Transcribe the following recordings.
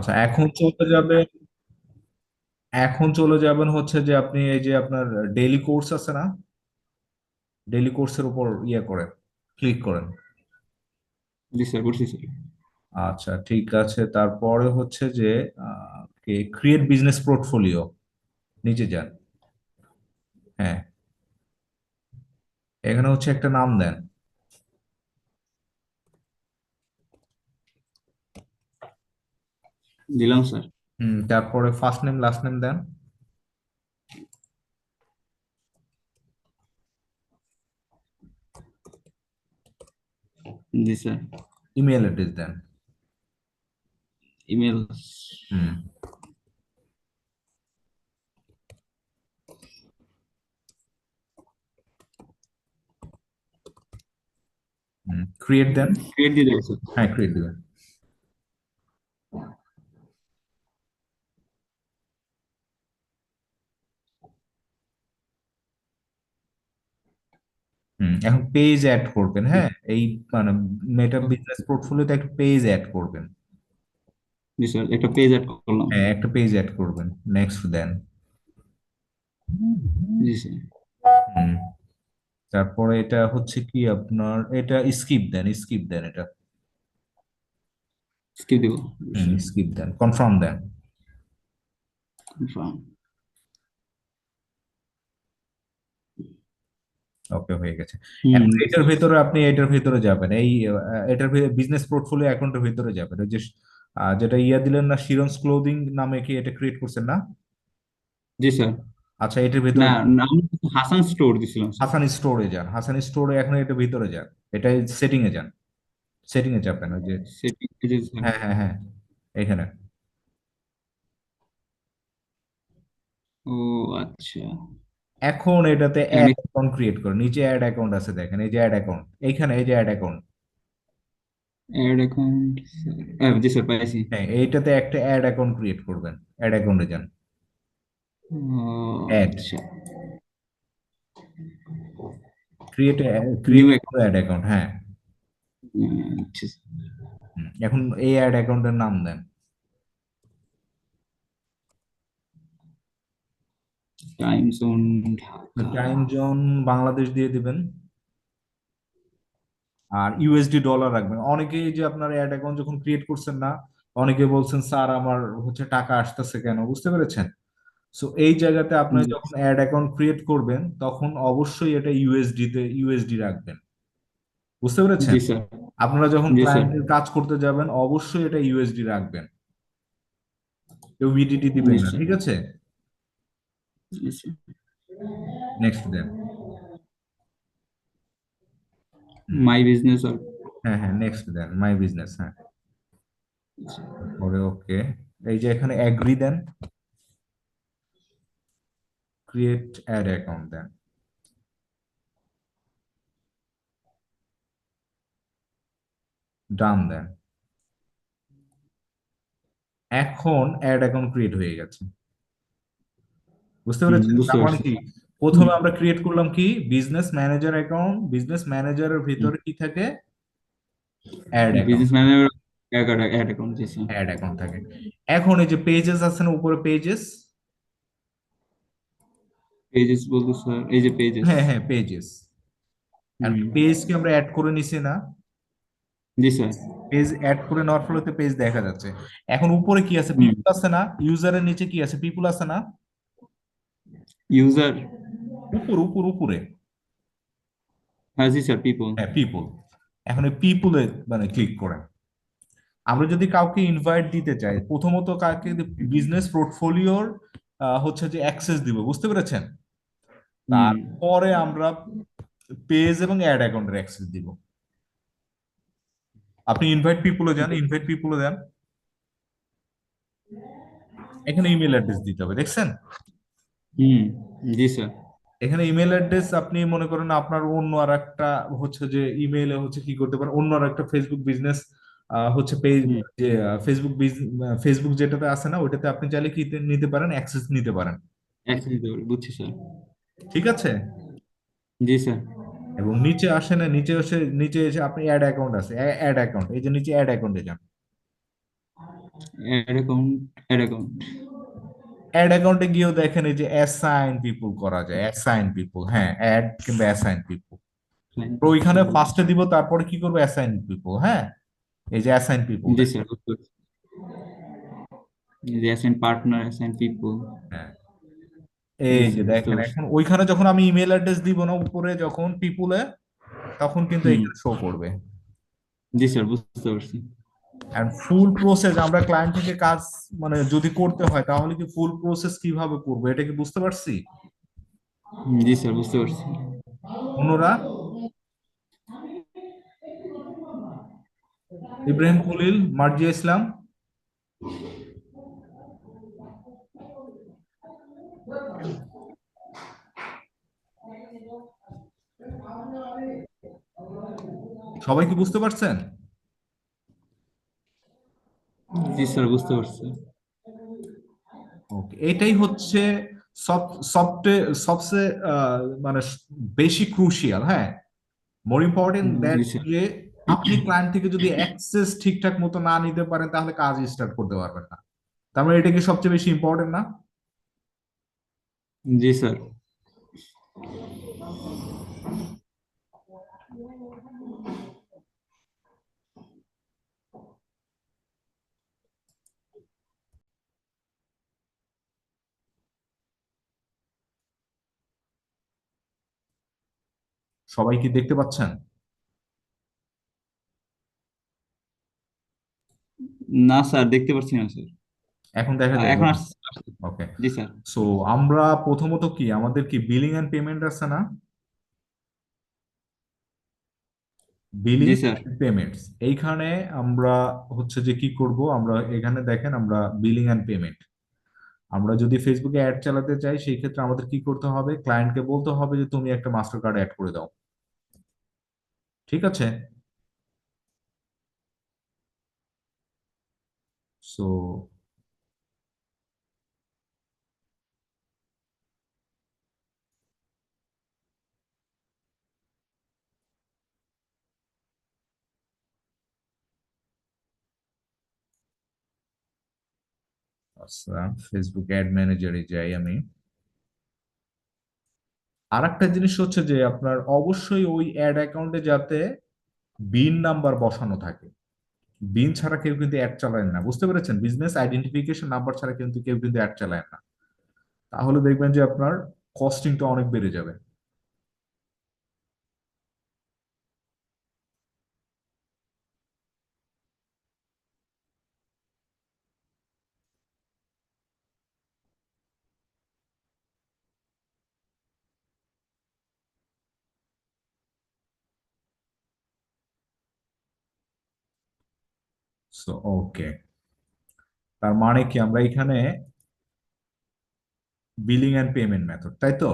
আচ্ছা, এখন চলে যাবেন হচ্ছে যে আপনি এই যে আপনার ডেইলি কোর্স আছে না, ডেইলি কোর্সের উপর ইয়ে করেন, ক্লিক করেন। জি স্যার, করছি স্যার। আচ্ছা ঠিক আছে, তারপরে হচ্ছে যে ক্রিয়েট বিজনেস পোর্টফোলিও, নিচে যান। হ্যাঁ, এখানে হচ্ছে একটা নাম দেন। দিলাম স্যার। তারপরে ফার্স্ট নেম লাস্ট নেম দেন। জি স্যার। ইমেল অ্যাড্রেস দেন। ইমেল। হুম ক্রিয়েট দেন। ক্রিয়েট দিয়ে দেবো স্যার। হ্যাঁ, ক্রিয়েট দিবেন। এখন পেজ অ্যাড করবেন, হ্যাঁ এই মানে মেটা বিজনেস পোর্টফোলিওতে একটা পেজ অ্যাড করবেন। জি স্যার, একটা পেজ অ্যাড করলাম। হ্যাঁ, একটা পেজ অ্যাড করবেন, নেক্সট দেন। জি স্যার। হুম তারপরে এটা হচ্ছে কি আপনার, এটা স্কিপ দেন, স্কিপ দেন এটা। স্কিপ দিব। জি স্যার। স্কিপ দেন, কনফার্ম দেন। কনফার্ম। ওকে, হয়ে গেছে। হুম। এখন এটার ভেতরে আপনি এটার ভেতরে যাবেন, এই এটার বিজনেস পোর্টফোলিও অ্যাকাউন্টের ভেতরে যাবেন, ওই যে যেটা ইয়া দিলেন না, শিরন্স ক্লোদিং নামে কি এটা ক্রিয়েট করছেন না? জি স্যার। আচ্ছা, এটার ভেতরে না, নাম হাসান স্টোর দিছিলাম স্যার। হাসান স্টোরে যান, হাসান স্টোরে এখন এটা ভিতরে যান, এটা সেটিং এ যান, সেটিং এ যাবেন ওই যে। সেটিং পেজে স্যার। হ্যাঁ হ্যাঁ হ্যাঁ, এখানে। ও আচ্ছা। এখন এটাতে এখানে অ্যাড অ্যাকাউন্ট ক্রিয়েট করুন, নিচে অ্যাড অ্যাকাউন্ট আছে দেখেন, এই যে অ্যাড অ্যাকাউন্ট, এইখানে এই যে অ্যাড অ্যাকাউন্ট। Add account. জি স্যার, পাইছি। হ্যাঁ, এইটাতে একটা অ্যাড অ্যাকাউন্ট ক্রিয়েট করবেন, অ্যাড অ্যাকাউন্টে যান। ও অ্যাড, আচ্ছা। Create, new create add account, হ্যাঁ। আচ্ছা। এখন এই অ্যাড অ্যাকাউন্টের নাম দেন। Time zone Dhaka. Time zone Bangladesh দিয়ে দিবেন, আর ইউএসডি ডলার রাখবেন। অনেকেই যে আপনার অ্যাড অ্যাকাউন্ট যখন ক্রিয়েট করছেন না, অনেকে বলছেন স্যার আমার হচ্ছে টাকা আসতেছে কেন, বুঝতে পেরেছেন? সো এই জায়গাতে আপনি জি। যখন অ্যাড অ্যাকাউন্ট ক্রিয়েট করবেন তখন অবশ্যই এটা ইউএসডি রাখবেন, বুঝতে পেরেছেন? জি স্যার। আপনারা যখন জি স্যার। ক্লায়েন্টের কাজ করতে যাবেন অবশ্যই এটা ইউএসডি রাখবেন, কেউ ভিডিটি দিবেন না, নিশ্চয়। ঠিক আছে? নিশ্চয়। নেক্সট দেন। হুম, মাই বিজনেস আর। হ্যাঁ হ্যাঁ, নেক্সট দেন, মাই বিজনেস, হ্যাঁ। পরে ওকে, এই যে এখানে অ্যাগ্রি দেন, ক্রিয়েট অ্যাড অ্যাকাউন্ট দেন, ডান দেন। এখন অ্যাড অ্যাকাউন্ট ক্রিয়েট হয়ে গেছে, বুঝতে পেরেছেন? বুঝতে তার মানে পারছি। কি, হুম। প্রথমে আমরা ক্রিয়েট করলাম কি বিজনেস ম্যানেজার অ্যাকাউন্ট, বিজনেস ম্যানেজারের ভিতরে কি থাকে, add business account, manager add account. জি স্যার। অ্যাড অ্যাকাউন্ট থাকে। এখন এই যে পেজেস আছে না উপরে, পেজেস, পেজেস বলতে স্যার, এই যে পেজেস। হ্যাঁ হ্যাঁ পেজেস, আর হুম। পেজকে আমরা অ্যাড করে নিছি না, জি স্যার। পেজ অ্যাড করে নেওয়ার ফলে পেজ দেখা যাচ্ছে। এখন উপরে কি আছে, হুম। পিপুল আছে না, ইউজারের নিচে কি আছে, পিপুল আছে না, ইউজার। উপরে। হ্যাঁ জি স্যার, পিপল। হ্যাঁ, পিপুল। এখন এই পিপুলে মানে ক্লিক করেন। আমরা যদি কাউকে ইনভাইট দিতে চাই, প্রথমত কাউকে বিজনেস পোর্টফোলিওর হচ্ছে যে অ্যাক্সেস দিব, বুঝতে পেরেছেন? হুম। তারপরে আমরা পেজ এবং অ্যাড অ্যাকাউন্টের অ্যাক্সেস দিব। আপনি ইনভাইট পিপুলে যান, ইনভাইট পিপুলে দেন, এখানে ইমেল অ্যাড্রেস দিতে হবে, দেখছেন? হুম। জি স্যার। এখানে ইমেল অ্যাড্রেস আপনি মনে করেন আপনার অন্য আর একটা হচ্ছে যে ইমেইলে হচ্ছে কি করতে পারেন, অন্য আর একটা ফেসবুক বিজনেস হচ্ছে পেজ, হুম। যে ফেসবুক যেটাতে আছে না ওইটাতে আপনি চাইলে কি নিতে পারেন, অ্যাক্সেস নিতে পারেন, একসাথে দিতে পারি, বুঝছি স্যার। ঠিক আছে? জি স্যার। এবং নিচে আসে না, নিচে এসে আপনি অ্যাড অ্যাকাউন্ট আছে, অ্যাড অ্যাকাউন্ট, এই যে নিচে অ্যাড অ্যাকাউন্টে যান। Add account, add account. Add অ্যাকাউন্টে গিয়েও দেখেন এই যে অ্যাসাইন পিপল করা যায়, অ্যাসাইন পিপল, হ্যাঁ, অ্যাড কিংবা অ্যাসাইন পিপল। তো ওইখানে ফার্স্টে দিব, তারপরে কি করবো, অ্যাসাইন পিপল, হ্যাঁ, এই যে অ্যাসাইন পিপল জি দেখ, স্যার, বুঝতে পারছি। Assign partner, assign people. হ্যাঁ, জি এই যে স্যার, বুঝতে দেখেন পারছি। এখন ওইখানে যখন আমি ইমেল অ্যাড্রেস দিব না উপরে যখন পিপুলে, তখন কিন্তু হুম। এখানে শো করবে। জি স্যার, বুঝতে পারছি। এন্ড ফুল প্রসেস আমরা ক্লায়েন্ট থেকে কাজ মানে যদি করতে হয় তাহলে কি ফুল প্রসেস কিভাবে করবো এটা কি বুঝতে পারছি? জি স্যার, বুঝতে পারছি। অন্যরা, ইব্রাহিম খলিল, মার্জিয়া ইসলাম, সবাই কি বুঝতে পারছেন? জি স্যার, বুঝতে পারছি। ওকে, এটাই হচ্ছে সব সবচেয়ে সবচেয়ে মানে বেশি ক্রুশিয়াল, হ্যাঁ, more important that, G sir. যে আপনি ক্লায়েন্ট থেকে যদি অ্যাক্সেস ঠিকঠাক মতো না নিতে পারেন তাহলে কাজ স্টার্ট করতে পারবেন না। তার মানে এটা কি সবচেয়ে বেশি ইম্পর্টেন্ট না? জি স্যার। সবাই কি দেখতে পাচ্ছেন? না স্যার, দেখতে পাচ্ছি না স্যার। এখন দেখা যায়? এখন আসছে, আসছে। ওকে, জি স্যার। সো আমরা প্রথমত কি আমাদের কি বিলিং এন্ড পেমেন্ট আছে না? বিলিং জি স্যার। পেমেন্টস, এইখানে আমরা হচ্ছে যে কি করব, আমরা এখানে দেখেন আমরা বিলিং এন্ড পেমেন্ট, আমরা যদি ফেসবুকে অ্যাড চালাতে চাই সেই ক্ষেত্রে আমাদের কি করতে হবে, ক্লায়েন্টকে বলতে হবে যে তুমি একটা মাস্টার কার্ড অ্যাড করে দাও, ঠিক আছে? সো আচ্ছা, ফেসবুক অ্যাড ম্যানেজারে যাই আমি। আর একটা জিনিস হচ্ছে যে আপনার অবশ্যই ওই অ্যাড অ্যাকাউন্টে যাতে বিন নাম্বার বসানো থাকে, বিন ছাড়া কেউ কিন্তু অ্যাড চালায় না, বুঝতে পেরেছেন? বিজনেস আইডেন্টিফিকেশন নাম্বার ছাড়া কিন্তু কেউ কিন্তু অ্যাড চালায় না, তাহলে দেখবেন যে আপনার কস্টিংটা অনেক বেড়ে যাবে। সো ওকে, তার মানে কি আমরা এখানে বিলিং এন্ড পেমেন্ট মেথড, তাই তো?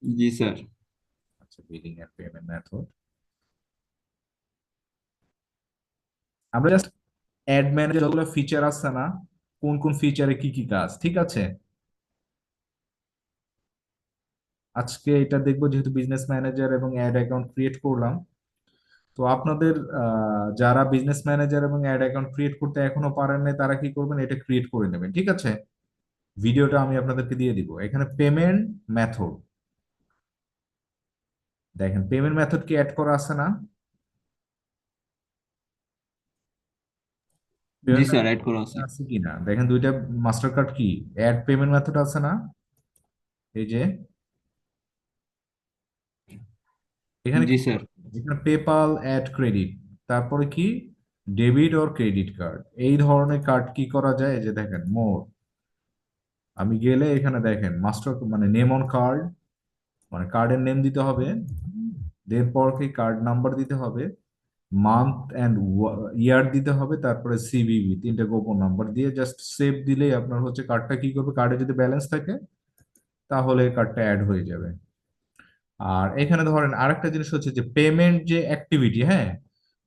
জি স্যার। আচ্ছা, বিলিং এন্ড পেমেন্ট মেথড, আমরা জাস্ট অ্যাড ম্যানেজার যতগুলো ফিচার আছে না, কোন কোন ফিচারে কি কি কাজ, ঠিক আছে, আজকে এটা দেখবো যেহেতু বিজনেস ম্যানেজার এবং অ্যাড অ্যাকাউন্ট ক্রিয়েট করলাম। তো আপনাদের যারা বিজনেস ম্যানেজার এবং অ্যাড অ্যাকাউন্ট ক্রিয়েট করতে এখনো পারেন নাই তারা কি করবেন, এটা ক্রিয়েট করে নেবেন, ঠিক আছে? ভিডিওটা আমি আপনাদেরকে দিয়ে দিব। এখানে পেমেন্ট মেথড, দেখেন পেমেন্ট মেথড কি অ্যাড করা আছে না? জি পেমেন্ট স্যার, অ্যাড করা আছে। আছে কি না দেখেন, দুইটা মাস্টার কার্ড কি অ্যাড পেমেন্ট মেথড আছে না, এই যে এখানে জি কি, স্যার। এখানে পেপাল অ্যাড ক্রেডিট, তারপরে কি ডেবিট অর ক্রেডিট কার্ড, এই ধরনের কার্ড কি করা যায়, এই যে দেখেন মোর, আমি গেলে এখানে দেখেন মাস্টার মানে নেম অন কার্ড, মানে কার্ডের নেম দিতে হবে, এরপর কি কার্ড নাম্বার দিতে হবে, মান্থ অ্যান্ড ইয়ার দিতে হবে, তারপরে সিভিভি, তিনটা গোপন নাম্বার দিয়ে জাস্ট সেভ দিলেই আপনার হচ্ছে কার্ডটা কি করবে, কার্ডে যদি ব্যালেন্স থাকে তাহলে কার্ডটা অ্যাড হয়ে যাবে। আর এখানে ধরেন আরেকটা জিনিস হচ্ছে যে পেমেন্ট যে অ্যাক্টিভিটি, হ্যাঁ,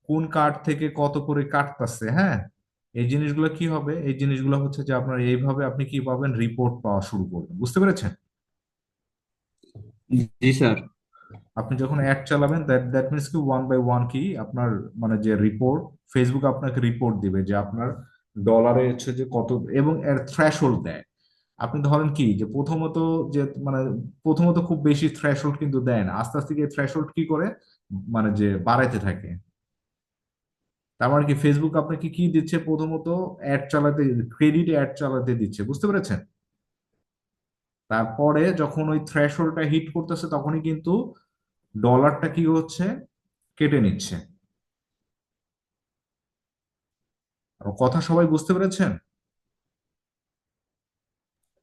কোন কার্ড থেকে কত করে কাটতেছে, হ্যাঁ, এই জিনিসগুলো কি হবে, এই জিনিসগুলো হচ্ছে যে আপনার এইভাবে আপনি কি পাবেন, রিপোর্ট পাওয়া শুরু করবেন, বুঝতে পেরেছেন? জি স্যার। আপনি যখন অ্যাড চালাবেন, দ্যাট দ্যাট মিনস কি ওয়ান বাই ওয়ান কি আপনার মানে যে রিপোর্ট, ফেসবুক আপনাকে রিপোর্ট দিবে যে আপনার ডলারে হচ্ছে যে কত, এবং এর থ্রেশহোল্ড দেয়। আপনি ধরেন কি যে প্রথমত যে মানে প্রথমত খুব বেশি থ্রেশহোল্ড কিন্তু দেয় না, আস্তে আস্তে গিয়ে থ্রেশহোল্ড কি করে মানে যে বাড়াইতে থাকে। তার মানে কি ফেসবুক আপনাকে কি দিচ্ছে, প্রথমত অ্যাড চালাতে, ক্রেডিট অ্যাড চালাতে দিচ্ছে, বুঝতে পেরেছেন? তারপরে যখন ওই থ্রেশহোল্ডটা হিট করতেছে তখনই কিন্তু ডলারটা কি হচ্ছে, কেটে নিচ্ছে। আমার কথা সবাই বুঝতে পেরেছেন?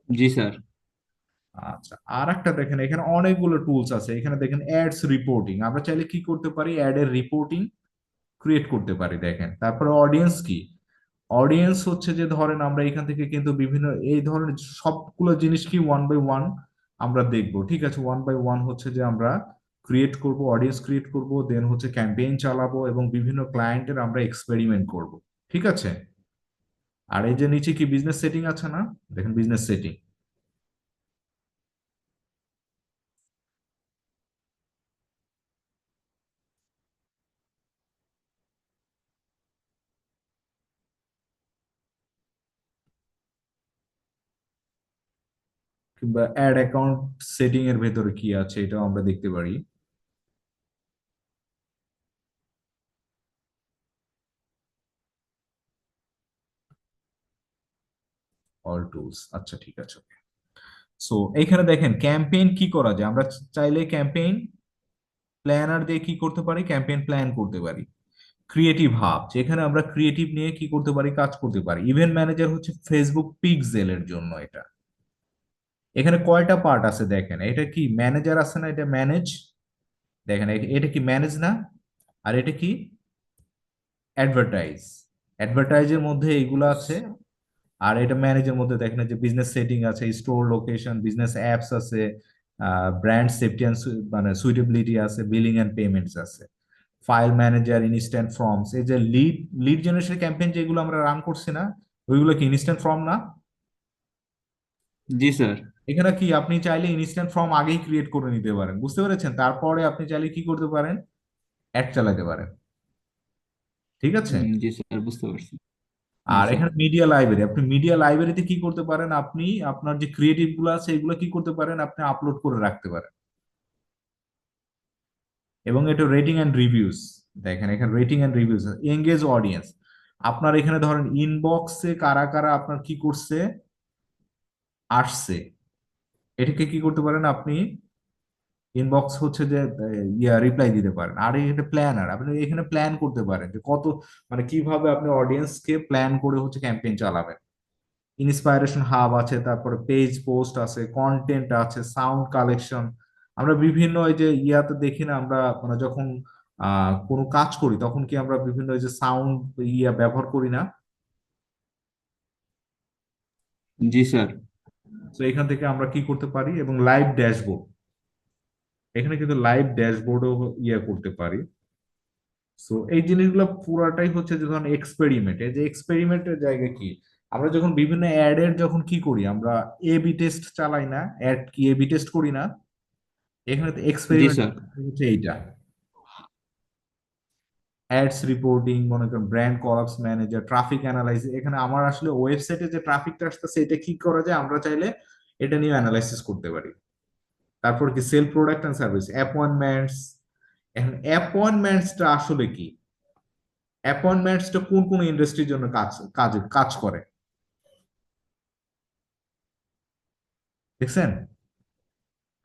জি স্যার। আচ্ছা, আর একটা দেখেন এখানে অনেকগুলো টুলস আছে। এখানে দেখেন অ্যাডস রিপোর্টিং, আমরা চাইলে কি করতে পারি, অ্যাড এর রিপোর্টিং ক্রিয়েট করতে পারি। দেখেন তারপরে অডিয়েন্স কি, অডিয়েন্স হচ্ছে যে ধরেন আমরা এখান থেকে কিন্তু বিভিন্ন এই ধরনের সবগুলো জিনিস কি ওয়ান বাই ওয়ান আমরা দেখবো। ঠিক আছে, ওয়ান বাই ওয়ান হচ্ছে যে আমরা ক্রিয়েট করব, অডিয়েন্স ক্রিয়েট করব, দেন হচ্ছে ক্যাম্পেইন চালাবো এবং বিভিন্ন ক্লায়েন্টের আমরা এক্সপেরিমেন্ট করব। ঠিক আছে। আর এই যে নিচে কি বিজনেস সেটিং আছে না, দেখেন বিজনেস সেটিং, কিংবা অ্যাড অ্যাকাউন্ট সেটিং এর ভেতরে কি আছে এটাও আমরা দেখতে পারি। অল টুলস, আচ্ছা ঠিক আছে। সো এখানে দেখেন ক্যাম্পেইন কি করা যায়, আমরা চাইলে ক্যাম্পেইন প্ল্যানার দিয়ে কি করতে পারি, ক্যাম্পেইন প্ল্যান করতে পারি। ক্রিয়েটিভ হাব, যেখানে আমরা ক্রিয়েটিভ নিয়ে কি করতে পারি, কাজ করতে পারি। ইভেন্ট ম্যানেজার হচ্ছে ফেসবুক পিক্সেল এর জন্য এটা। এখানে কয়টা পার্ট আছে দেখেন, এটা কি ম্যানেজার আছে না, এটা ম্যানেজ, দেখেন এটা কি ম্যানেজ না, আর এটা কি অ্যাডভার্টাইজ। অ্যাডভার্টাইজের মধ্যে এইগুলো আছে, আর এটা ম্যানেজের মধ্যে দেখেন যে বিজনেস সেটিং আছে, স্টোর লোকেশন, বিজনেস অ্যাপস আছে, ব্র্যান্ড সেফটি অ্যান্ড মানে সুইটেবিলিটি আছে, বিলিং অ্যান্ড পেমেন্টস আছে, ফাইল ম্যানেজার, ইনস্ট্যান্ট ফর্মস। এই যে লিড লিড জেনারেশন ক্যাম্পেইন যেগুলো আমরা রান করছি না, ওইগুলো কি ইনস্ট্যান্ট ফর্ম না? জি স্যার। এখানে কি আপনি চাইলে ইনস্ট্যান্ট ফর্ম আগেই ক্রিয়েট করে নিতে পারেন, বুঝতে পেরেছেন? তারপরে আপনি চাইলে কি করতে পারেন, অ্যাড চালাতে পারেন। ঠিক আছে। জি স্যার, বুঝতে পারছি। জি আর স্যার। এখানে মিডিয়া লাইব্রেরি, আপনি মিডিয়া লাইব্রেরিতে কি করতে পারেন, আপনি আপনার যে ক্রিয়েটিভ গুলো আছে এগুলো কি করতে পারেন, আপনি আপলোড করে রাখতে পারেন। এবং এটা রেটিং এন্ড রিভিউস, দেখেন এখানে rating and reviews, engage audience. আপনার এখানে ধরেন ইনবক্সে কারা কারা আপনার কি করছে, আসছে, এটাকে কি করতে পারেন আপনি, ইনবক্স হচ্ছে যে রিপ্লাই দিতে পারেন। আর এটা প্ল্যানার, আপনি এখানে প্ল্যান করতে পারেন যে কত মানে কিভাবে আপনি অডিয়েন্সকে প্ল্যান করে হচ্ছে ক্যাম্পেইন চালাবেন। ইন্সপাইরেশন হাব আছে, তারপরে পেজ পোস্ট আছে, কন্টেন্ট আছে, সাউন্ড কালেকশন। আমরা বিভিন্ন এই যে ইয়াতে দেখি না, আমরা মানে যখন কোনো কাজ করি তখন কি আমরা বিভিন্ন এই যে সাউন্ড ইয়া ব্যবহার করি না? জি স্যার। তো এখান থেকে আমরা কি করতে পারি, এবং লাইভ ড্যাশবোর্ড, এখানে কিন্তু লাইভ ড্যাশবোর্ডও ইয়া করতে পারি। সো এই জিনিসগুলো পুরাটাই হচ্ছে যে ধরুন এক্সপেরিমেন্ট। এই যে এক্সপেরিমেন্টের জায়গা কি, আমরা যখন বিভিন্ন অ্যাড এর যখন কি করি, আমরা এ বি টেস্ট চালাই না, অ্যাড কি এ বি টেস্ট করি না? এখানে তো জি এক্সপেরিমেন্ট স্যার। হচ্ছে এইটা, অ্যাডস রিপোর্টিং, মনে করেন brand collapse manager, traffic analysis. এখানে আমার আসলে ওয়েবসাইটে যে ট্রাফিকটা আসতেছে এটা কি করা যায়, আমরা চাইলে এটা নিয়ে অ্যানালাইসিস করতে পারি। তারপর কি sell product and service, appointments. এখন অ্যাপয়েন্টমেন্টসটা আসলে কি, অ্যাপয়েন্টমেন্টসটা কোন কোন ইন্ডাস্ট্রির জন্য কাজ কাজ কাজ করে, দেখছেন?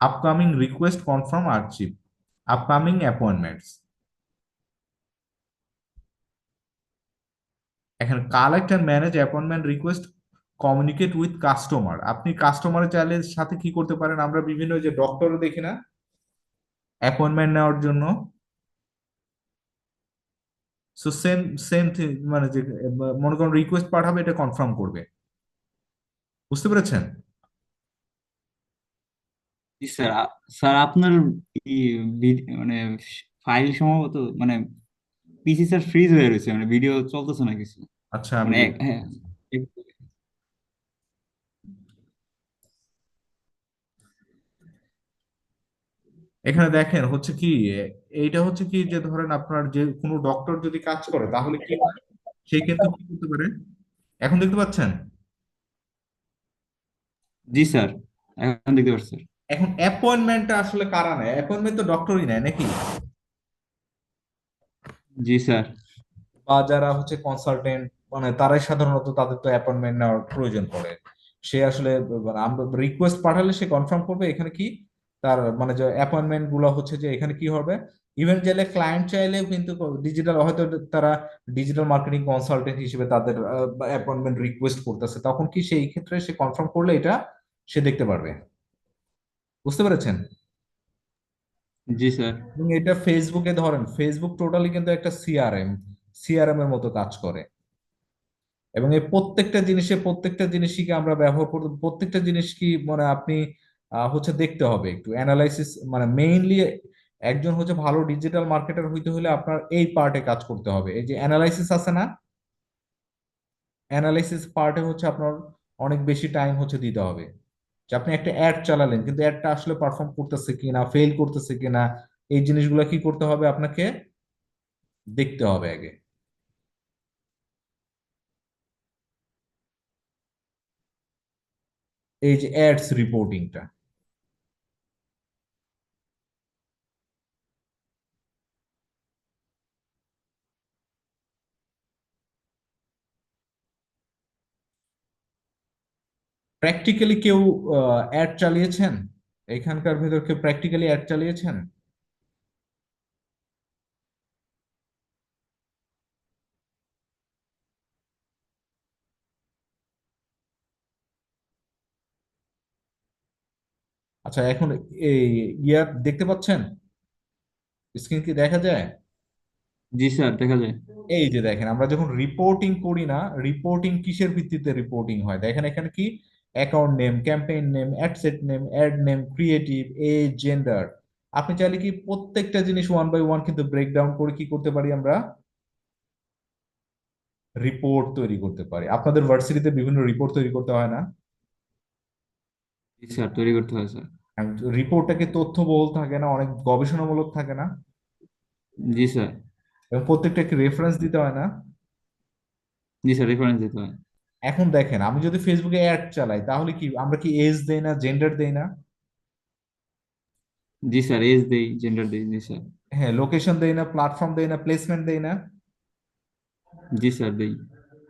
Upcoming request confirm archive, upcoming appointments. এখানে collect and manage appointment request, communicate with customer. আপনি কাস্টমারের চাইলে সাথে কি করতে পারেন, আমরা বিভিন্ন যে ডক্টরও দেখি না অ্যাপয়েন্টমেন্ট নেওয়ার জন্য। সো সেম সেম থিং, মানে যে মনে করুন রিকোয়েস্ট পাঠাবে, এটা কনফার্ম করবে, বুঝতে পেরেছেন? জি স্যার। স্যার আপনার মানে ফাইল সম্ভবত মানে পিসি স্যার ফ্রিজ হয়ে রয়েছে, মানে ভিডিও চলতেছে না কিছু। আচ্ছা আমি মানে দেখি। হ্যাঁ। এখানে দেখেন হচ্ছে কি, এইটা হচ্ছে কি যে ধরেন আপনার যে কোনো ডক্টর যদি কাজ করে তাহলে কি হয়, সে কিন্তু কি করতে পারে, এখন দেখতে পাচ্ছেন? জি স্যার, এখন দেখতে পাচ্ছি স্যার। এখন অ্যাপয়েন্টমেন্টটা আসলে কারা নেয়? অ্যাপয়েন্টমেন্ট তো ডক্টরই নেয় নাকি? জি স্যার। বা যারা হচ্ছে কনসালটেন্ট, মানে তারাই সাধারণত তাদের তো অ্যাপয়েন্টমেন্ট নেওয়ার প্রয়োজন পড়ে। সে আসলে মানে আমরা রিকোয়েস্ট পাঠালে সে কনফার্ম করবে এখানে কি তার মানে যে অ্যাপয়েন্টমেন্ট গুলো হচ্ছে যে এখানে কি হবে। ইভেন চাইলে ক্লায়েন্ট চাইলেও কিন্তু ডিজিটাল হয়তো তারা ডিজিটাল মার্কেটিং কনসালটেন্ট হিসেবে তাদের অ্যাপয়েন্টমেন্ট রিকোয়েস্ট করতেছে, তখন কি সেই ক্ষেত্রে সে কনফার্ম করলে এটা সে দেখতে পারবে। বুঝতে পেরেছেন? জি স্যার। এবং এটা ফেসবুকে ধরেন, ফেসবুক টোটালি কিন্তু একটা সিআরএম এর মতো কাজ করে। এবং এই প্রত্যেকটা জিনিসই কি আমরা ব্যবহার করতে, প্রত্যেকটা জিনিস কি মানে আপনি হচ্ছে দেখতে হবে একটু অ্যানালাইসিস, মানে মেইনলি একজন হচ্ছে ভালো ডিজিটাল মার্কেটার হইতে হলে আপনার এই পার্টে কাজ করতে হবে। এই যে অ্যানালাইসিস আছে না, অ্যানালাইসিস পার্টে হচ্ছে আপনার অনেক বেশি টাইম হচ্ছে দিতে হবে। যে আপনি একটা অ্যাড চালালেন কিন্তু অ্যাডটা আসলে পারফর্ম করতেছে কিনা, ফেল করতেছে কিনা, এই জিনিসগুলো কি করতে হবে আপনাকে দেখতে হবে আগে। এই যে অ্যাডস রিপোর্টিংটা, প্র্যাকটিক্যালি কেউ অ্যাড চালিয়েছেন? এখানকার ভেতর কেউ প্র্যাকটিক্যালি অ্যাড চালিয়েছেন? আচ্ছা, এখন এই ইয়া দেখতে পাচ্ছেন? স্ক্রিন কি দেখা যায়? জি স্যার, দেখা যায়। এই যে দেখেন, আমরা যখন রিপোর্টিং করি না, রিপোর্টিং কিসের ভিত্তিতে রিপোর্টিং হয় দেখেন এখানে কি, account name, campaign name, ad set name, ad name, creative, age, gender. আপনি চাইলে কি প্রত্যেকটা জিনিস ওয়ান বাই ওয়ান কিন্তু ব্রেকডাউন করে কি করতে পারি আমরা, রিপোর্ট তৈরি করতে পারি। আপনাদের ভার্সিটিতে বিভিন্ন রিপোর্ট তৈরি করতে হয় না? জি স্যার, তৈরি করতে হয় স্যার। রিপোর্টটা কি তথ্যবহুল থাকে না, অনেক গবেষণামূলক থাকে না? জি স্যার। এবং প্রত্যেকটা কি রেফারেন্স দিতে হয় না? জি স্যার, রেফারেন্স দিতে হয়। এখন দেখেন, আমি যদি ফেসবুকে অ্যাড চালাই তাহলে কি আমরা কি এজ দেই না, জেন্ডার দেই না? জি স্যার, এজ দেই, জেন্ডার দেই। জি স্যার। হ্যাঁ, লোকেশন দেই না, প্ল্যাটফর্ম দেই না, প্লেসমেন্ট দেই না? জি স্যার, দেই।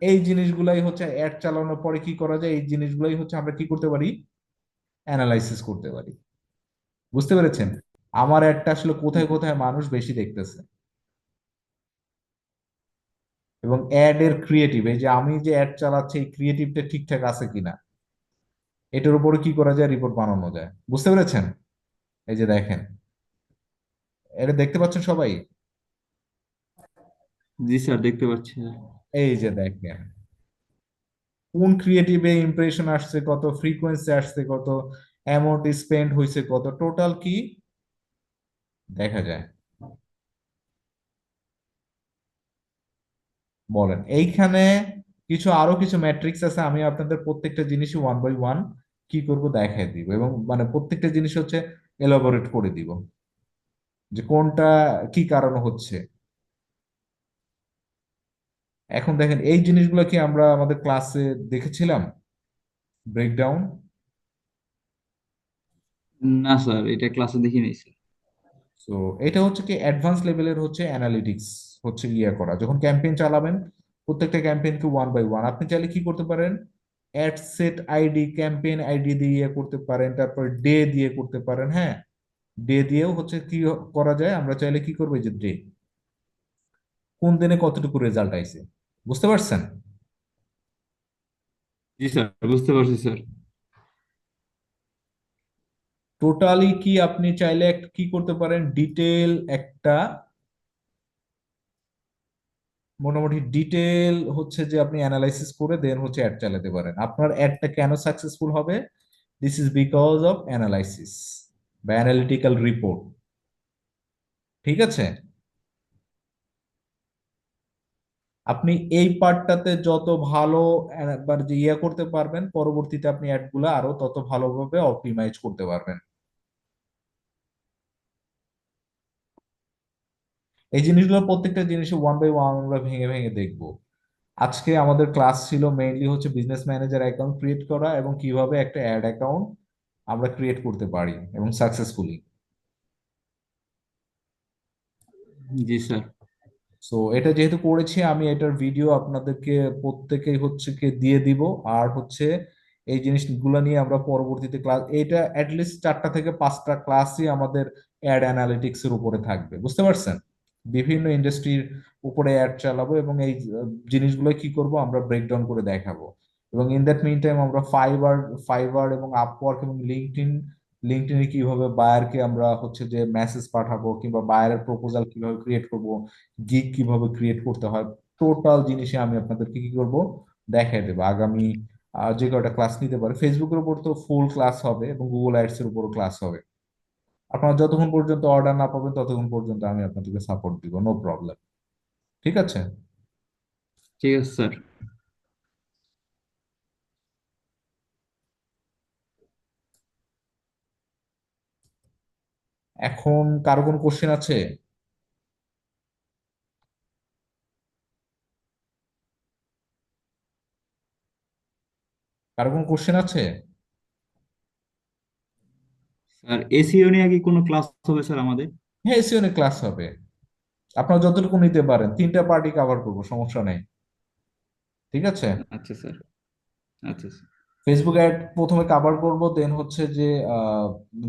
এই জিনিসগুলাই হচ্ছে অ্যাড চালানোর পরে কি করা যায়, এই জিনিসগুলাই হচ্ছে আমরা কি করতে পারি, অ্যানালাইসিস করতে পারি। বুঝতে পেরেছেন? আমার অ্যাডটা আসলে কোথায় কোথায় মানুষ বেশি দেখতেছে, এবং অ্যাড এর ক্রিয়েটিভ, এই যে আমি যে অ্যাড চালাচ্ছি এই ক্রিয়েটিভটা ঠিকঠাক আছে কিনা, এটার উপরে কি করা যায়, রিপোর্ট বানানো যায়। বুঝতে পেরেছেন? এই যে দেখেন, এটা দেখতে পাচ্ছেন সবাই? জি স্যার, দেখতে পাচ্ছি স্যার। এই যে দেখেন, কোন ক্রিয়েটিভে ইমপ্রেশন আসছে কত, ফ্রিকোয়েন্সি আসছে কত, অ্যামাউন্ট স্পেন্ড হয়েছে কত, টোটাল কি দেখা যায়। বলেন এইখানে আরো কিছু ম্যাট্রিক্স আছে, আমি আপনাদের প্রত্যেকটা জিনিসই ওয়ান বাই ওয়ান কি করব দেখাই দিব, এবং মানে প্রত্যেকটা জিনিস হচ্ছে এলাবোরেট করে দিব যে কোনটা কি কারণ হচ্ছে। এখন দেখেন এই জিনিসগুলো কি আমরা আমাদের ক্লাসে দেখেছিলাম ব্রেকডাউন? না স্যার, এটা ক্লাসে দেখি নাই স্যার। তো এটা হচ্ছে কি অ্যাডভান্স লেভেলের হচ্ছে অ্যানালিটিক্স, হচ্ছে ইয়ে করা যখন ক্যাম্পেইন চালাবেন, প্রত্যেকটা ক্যাম্পেইনকে ওয়ান বাই ওয়ান আপনি চাইলে কি করতে পারেন, ad set ID, campaign ID দিয়ে ইয়ে করতে পারেন, তারপর ডে দিয়ে করতে পারেন। হ্যাঁ, ডে দিয়েও হচ্ছে কি করা যায়, আমরা চাইলে কি করবো, এই যে ডে, কোন দিনে কতটুকু রেজাল্ট আইছে। বুঝতে পারছেন? জি স্যার, বুঝতে পারছি স্যার। টোটালি কি আপনি চাইলে কি করতে পারেন, ডিটেল একটা, মোটামুটি ডিটেল হচ্ছে যে আপনি অ্যানালাইসিস করে দেন হচ্ছে অ্যাড চালাতে পারেন। আপনার অ্যাডটা কেন সাকসেসফুল হবে, this is because of analysis বা অ্যানালিটিক্যাল রিপোর্ট। ঠিক আছে? আপনি এই পার্টটাতে যত ভালো যে ইয়ে করতে পারবেন, পরবর্তীতে আপনি অ্যাড গুলা আরো তত ভালোভাবে অপটিমাইজ করতে পারবেন। এই জিনিসগুলো প্রত্যেকটা জিনিস ওয়ান বাই ওয়ান আমরা ভেঙে ভেঙে দেখবো। আজকে আমাদের ক্লাস ছিল মেইনলি হচ্ছে বিজনেস ম্যানেজার অ্যাকাউন্ট ক্রিয়েট করা এবং কিভাবে একটা অ্যাড অ্যাকাউন্ট আমরা ক্রিয়েট করতে পারি এবং সাকসেসফুলি। জি স্যার। সো এটা যেহেতু করেছি আমি, এটার ভিডিও আপনাদেরকে প্রত্যেকেই হচ্ছে কে দিয়ে দিব। আর হচ্ছে এই জিনিসগুলো নিয়ে আমরা পরবর্তীতে ক্লাস, এটা অ্যাটলিস্ট 4টা থেকে 5টা ক্লাসই আমাদের অ্যাড অ্যানালিটিক্স এর উপরে থাকবে, বুঝতে পারছেন? বিভিন্ন ইন্ডাস্ট্রির উপরে অ্যাড চালাবো এবং এই জিনিসগুলো কি করব আমরা ব্রেকডাউন করে দেখাবো। এবং ইন দ্যাট মিন টাইম আমরা ফাইবার ফাইবার এবং আপওয়ার্ক এবং লিঙ্কডইনে কিভাবে বায়ারকে আমরা হচ্ছে যে মেসেজ পাঠাবো, কিংবা বায়ারের প্রপোজাল কিভাবে ক্রিয়েট করব, গিগ কিভাবে ক্রিয়েট করতে হয়, টোটাল জিনিসে আমি আপনাদেরকে কি করব দেখাই দেবো আগামী যে কয়টা ক্লাস নিতে পারে। ফেসবুকের উপর তো ফুল ক্লাস হবে এবং গুগল অ্যাডস এর উপরও ক্লাস হবে। আপনারা যতক্ষণ পর্যন্ত অর্ডার না পাবেন ততক্ষণ পর্যন্ত আমি আপনাদেরকে সাপোর্ট দিব, নো প্রবলেম। ঠিক আছে? ঠিক আছে স্যার। এখন কারো কোনো কোশ্চেন আছে? কারো কোনো কোশ্চেন আছে? স্যার এসিও নিয়ে কি কোনো ক্লাস হবে স্যার আমাদের? হ্যাঁ, এসিও ক্লাস হবে। আপনারা যতটুকু নিতে পারেন, 3টা পার্টি কভার করবো, সমস্যা নেই। ঠিক আছে? আচ্ছা স্যার। আচ্ছা স্যার। ফেসবুক অ্যাড প্রথমে কভার করব, দেন হচ্ছে যে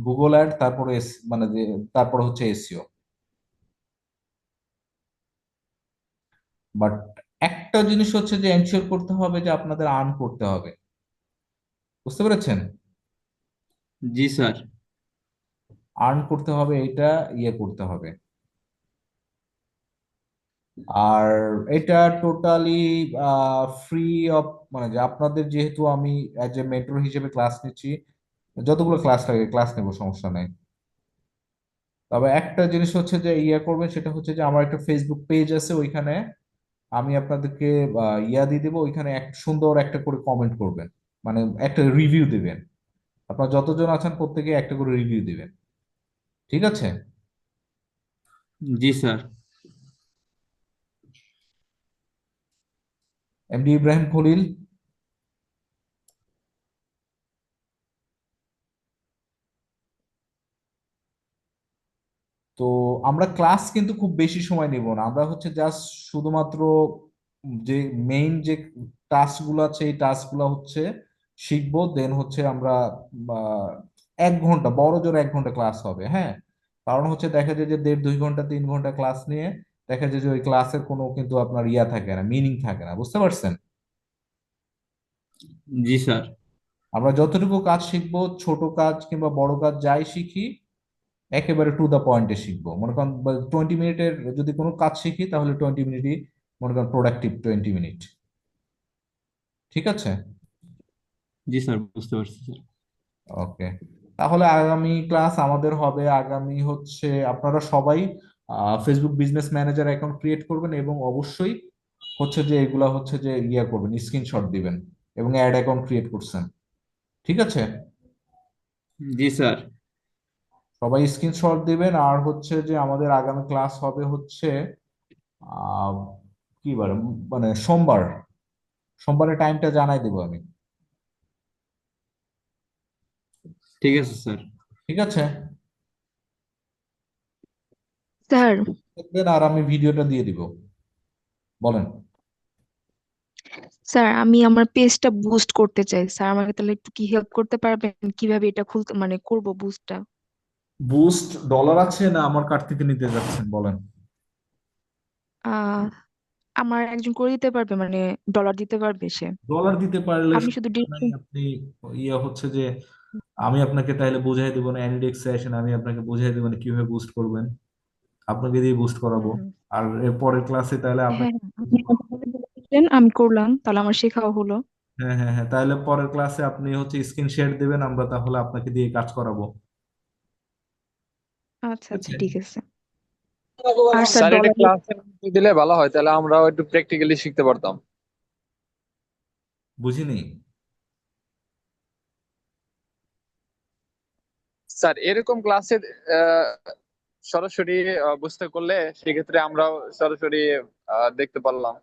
গুগল অ্যাড, তারপরে মানে যে তারপর হচ্ছে এসইও। বাট একটা জিনিস হচ্ছে যে এনশিওর করতে হবে যে আপনাদের আর্ন করতে হবে, বুঝতে পেরেছেন? জি স্যার। আর্ন করতে হবে, এটা ইয়ে করতে হবে। আর এটা টোটালি ফ্রি অফ, মানে যে আপনাদের যেহেতু আমি অ্যাজ এ মেন্টর হিসেবে ক্লাস নিচ্ছি, যতগুলো ক্লাস লাগে ক্লাস নেবো, সমস্যা নাই। তবে একটা জিনিস হচ্ছে যে ইয়ে করবেন, সেটা হচ্ছে যে আমার একটা ফেসবুক পেজ আছে, ওইখানে আমি আপনাদেরকে ইয়া দিয়ে দেবো, ওইখানে এক সুন্দর একটা করে কমেন্ট করবেন, মানে একটা রিভিউ দিবেন। আপনার যতজন আছেন প্রত্যেকে একটা করে রিভিউ দিবেন। ঠিক আছে? জি স্যার। এমডি ইব্রাহিম খলিল। তো আমরা ক্লাস কিন্তু খুব বেশি সময় নিব না, আমরা হচ্ছে জাস্ট শুধুমাত্র যে মেইন যে টাস্ক গুলো আছে এই টাস্ক গুলো হচ্ছে শিখবো, দেন হচ্ছে আমরা 1 ঘন্টা, বড় জোর 1 ঘন্টা ক্লাস হবে, হ্যাঁ। কারণ হচ্ছে দেখা যায় যে 1.5 ঘন্টা 3 ঘন্টা ক্লাস নিয়ে দেখা যায় যে ওই ক্লাসের কোনো কিন্তু আপনার ইয়া থাকে না, মিনিং থাকে না, বুঝতে পারছেন? জি স্যার। আমরা যতটুকু কাজ শিখবো, ছোট কাজ কিংবা বড় কাজ যাই শিখি, একেবারে টু দা পয়েন্টে শিখবো। মনে করেন 20 মিনিটের যদি কোনো কাজ শিখি তাহলে 20 মিনিটই মনে করেন প্রোডাক্টিভ 20 মিনিট। ঠিক আছে? জি স্যার, বুঝতে পারছি স্যার। ওকে। তাহলে আগামী ক্লাস আমাদের হবে আগামী হচ্ছে, আপনারা সবাই Facebook business manager account create করবেন এবং অবশ্যই হচ্ছে যে এগুলা হচ্ছে যে ইয়া করবেন, স্ক্রিনশট দিবেন এবং অ্যাড অ্যাকাউন্ট ক্রিয়েট করছেন। ঠিক আছে? জি স্যার। সবাই স্ক্রিনশট দিবেন। আর হচ্ছে যে আমাদের আগামী ক্লাস হবে হচ্ছে আহ কি বার, মানে সোমবার। সোমবারের টাইমটা জানাই দেবো আমি। ঠিক আছে স্যার। ঠিক আছে? স্যার, দেখবেন আর আমি ভিডিওটা দিয়ে দিব। বলেন। স্যার আমি আমার পেজটা বুস্ট করতে চাই। স্যার আমাকে তাহলে একটু কি হেল্প করতে পারবেন, কিভাবে এটা খুলতে মানে করব বুস্টটা? বুস্ট ডলার আছে না আমার কার্ড থেকে নিতে যাচ্ছেন, বলেন। আহ আমার একজন করে দিতে পারবে, মানে ডলার দিতে পারবে সে। ডলার দিতে পারলে আমি শুধু সমস্যা নাই, আপনি ইয়ে হচ্ছে যে আমি আপনাকে তাহলে বুঝাই দেবো না, অ্যানিডেক্স সেশন আমি আপনাকে বুঝাই দেবো না কিভাবে বুস্ট করবেন, আপনাকে দিয়ে বুস্ট করাবো। হুম। আর এর পরের ক্লাসে তাহলে হ্যাঁ আপনাকে, হ্যাঁ, আপনি আমাকে বলে দিলেন, আমি করলাম, তাহলে আমার শেখাও হলো। হ্যাঁ হ্যাঁ হ্যাঁ, তাহলে পরের ক্লাসে আপনি হচ্ছে স্ক্রিন শেয়ার দেবেন, আমরা তাহলে আপনাকে দিয়ে কাজ করাবো। আচ্ছা ঠিক আচ্ছা, আছে? ঠিক আছে। আর স্যার স্যার এটা ডলারের, ক্লাসের মধ্যে দিলে ভালো হয়, তাহলে আমরাও একটু প্র্যাকটিক্যালি শিখতে পারতাম। বুঝিনি। স্যার এরকম ক্লাসের সরাসরি বুঝতে করলে সেক্ষেত্রে আমরাও সরাসরি দেখতে পারলাম।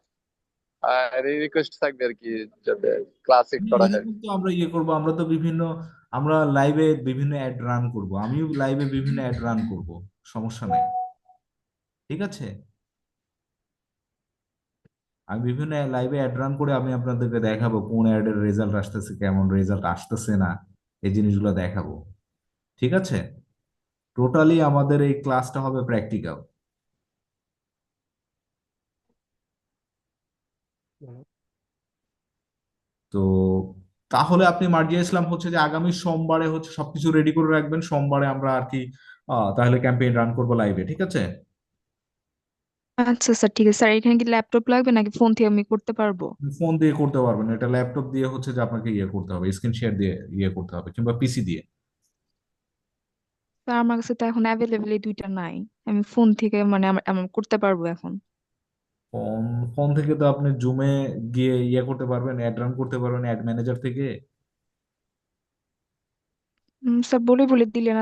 রিকোয়েস্ট থাকবে আর কি, যাতে ক্লাসিক করা হয়। এরকম তো আমরা ইয়ে করবো, আমরা তো বিভিন্ন, আমরা লাইভে বিভিন্ন অ্যাড রান করব, আমিও লাইভে বিভিন্ন অ্যাড রান করব, সমস্যা নাই। ঠিক আছে, আমি বিভিন্ন লাইভে অ্যাড রান করে আমি আপনাদেরকে দেখাবো কোন অ্যাড এর রেজাল্ট আসতেছে, কেমন রেজাল্ট আসতেছে না, এই জিনিসগুলো দেখাবো। ঠিক আছে, টোটালি আমাদের এই ক্লাসটা হবে প্র্যাকটিক্যাল। তো তাহলে আপনি মার্জিয়া ইসলাম হচ্ছে যে আগামী সোমবারে হচ্ছে সবকিছু রেডি করে রাখবেন, সোমবারে আমরা আর কি তাহলে ক্যাম্পেইন রান করবো লাইভে, ঠিক আছে? আচ্ছা স্যার, ঠিক আছে স্যার। এখানে কি ল্যাপটপ লাগবে নাকি ফোন থেকে আমি করতে পারবো? ফোন দিয়ে করতে পারবেন, এটা ল্যাপটপ দিয়ে হচ্ছে যে আপনাকে ইয়ে করতে হবে, স্ক্রিন শেয়ার দিয়ে ইয়ে করতে হবে, কিংবা পিসি দিয়ে। স্যার আমার কাছে তো এখন অ্যাভেলেবেল এই দুইটা নাই। আমি ফোন থেকে মানে আমার করতে পারবো এখন। ফোন ফোন থেকে তো আপনি জুমে গিয়ে ইয়ে করতে পারবেন, অ্যাড রান করতে পারবেন অ্যাড ম্যানেজার থেকে। স্যার বলে বলে দিলেন